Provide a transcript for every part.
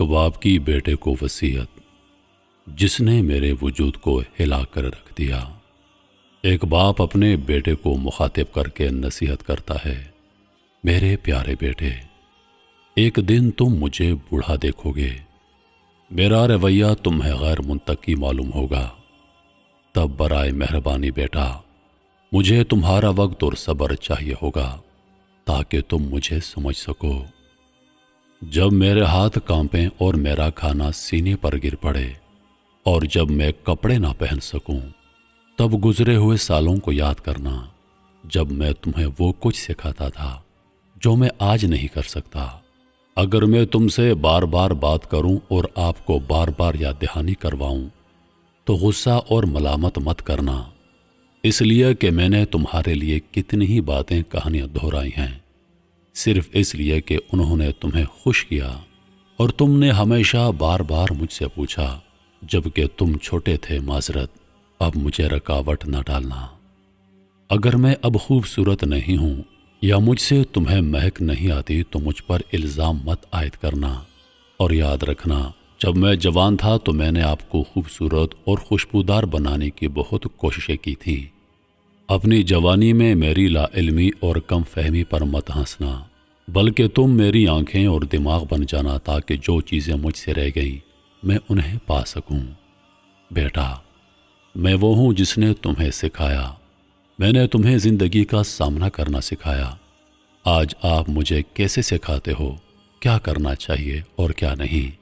باپ کی بیٹے کو وصیت جس نے میرے وجود کو ہلا کر رکھ دیا۔ ایک باپ اپنے بیٹے کو مخاطب کر کے نصیحت کرتا ہے، میرے پیارے بیٹے، ایک دن تم مجھے بوڑھا دیکھو گے، میرا رویہ تمہیں غیر منطقی معلوم ہوگا، تب برائے مہربانی بیٹا مجھے تمہارا وقت اور صبر چاہیے ہوگا تاکہ تم مجھے سمجھ سکو۔ جب میرے ہاتھ کانپیں اور میرا کھانا سینے پر گر پڑے اور جب میں کپڑے نہ پہن سکوں، تب گزرے ہوئے سالوں کو یاد کرنا جب میں تمہیں وہ کچھ سکھاتا تھا جو میں آج نہیں کر سکتا۔ اگر میں تم سے بار بار بات کروں اور آپ کو بار بار یاد دہانی کرواؤں تو غصہ اور ملامت مت کرنا، اس لیے کہ میں نے تمہارے لیے کتنی ہی باتیں کہانیاں دہرائی ہیں، صرف اس لیے کہ انہوں نے تمہیں خوش کیا اور تم نے ہمیشہ بار بار مجھ سے پوچھا جبکہ تم چھوٹے تھے، معذرت، اب مجھے رکاوٹ نہ ڈالنا۔ اگر میں اب خوبصورت نہیں ہوں یا مجھ سے تمہیں مہک نہیں آتی تو مجھ پر الزام مت عائد کرنا، اور یاد رکھنا جب میں جوان تھا تو میں نے آپ کو خوبصورت اور خوشبودار بنانے کی بہت کوششیں کی تھیں۔ اپنی جوانی میں میری لا علمی اور کم فہمی پر مت ہنسنا، بلکہ تم میری آنکھیں اور دماغ بن جانا تاکہ جو چیزیں مجھ سے رہ گئیں میں انہیں پا سکوں۔ بیٹا، میں وہ ہوں جس نے تمہیں سکھایا، میں نے تمہیں زندگی کا سامنا کرنا سکھایا۔ آج آپ مجھے کیسے سکھاتے ہو کیا کرنا چاہیے اور کیا نہیں۔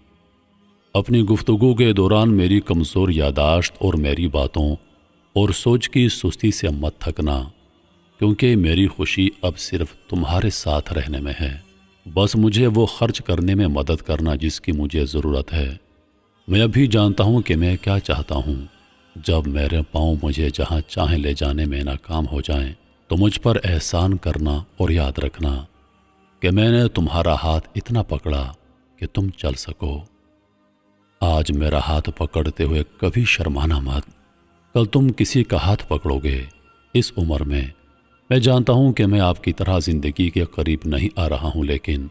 اپنی گفتگو کے دوران میری کمزور یادداشت اور میری باتوں اور سوچ کی سستی سے مت تھکنا، کیونکہ میری خوشی اب صرف تمہارے ساتھ رہنے میں ہے۔ بس مجھے وہ خرچ کرنے میں مدد کرنا جس کی مجھے ضرورت ہے۔ میں ابھی جانتا ہوں کہ میں کیا چاہتا ہوں۔ جب میرے پاؤں مجھے جہاں چاہیں لے جانے میں ناکام ہو جائیں تو مجھ پر احسان کرنا اور یاد رکھنا کہ میں نے تمہارا ہاتھ اتنا پکڑا کہ تم چل سکو۔ آج میرا ہاتھ پکڑتے ہوئے کبھی شرمانا مت، کل تم کسی کا ہاتھ پکڑو گے۔ اس عمر میں جانتا ہوں کہ میں آپ کی طرح زندگی کے قریب نہیں آ رہا ہوں، لیکن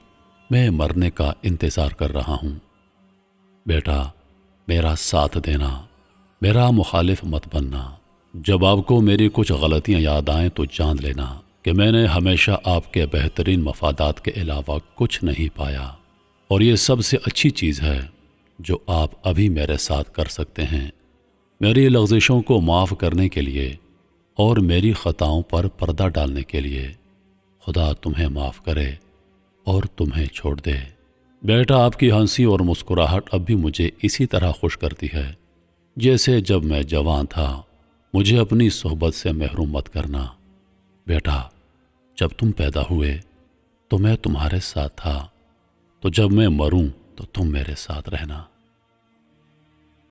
میں مرنے کا انتظار کر رہا ہوں۔ بیٹا، میرا ساتھ دینا، میرا مخالف مت بننا۔ جب آپ کو میری کچھ غلطیاں یاد آئیں تو جان لینا کہ میں نے ہمیشہ آپ کے بہترین مفادات کے علاوہ کچھ نہیں پایا، اور یہ سب سے اچھی چیز ہے جو آپ ابھی میرے ساتھ کر سکتے ہیں۔ میری لغزشوں کو معاف کرنے کے لیے اور میری خطاؤں پر پردہ ڈالنے کے لیے خدا تمہیں معاف کرے اور تمہیں چھوڑ دے۔ بیٹا، آپ کی ہنسی اور مسکراہٹ اب بھی مجھے اسی طرح خوش کرتی ہے جیسے جب میں جوان تھا۔ مجھے اپنی صحبت سے محروم مت کرنا۔ بیٹا، جب تم پیدا ہوئے تو میں تمہارے ساتھ تھا، تو جب میں مروں تو تم میرے ساتھ رہنا۔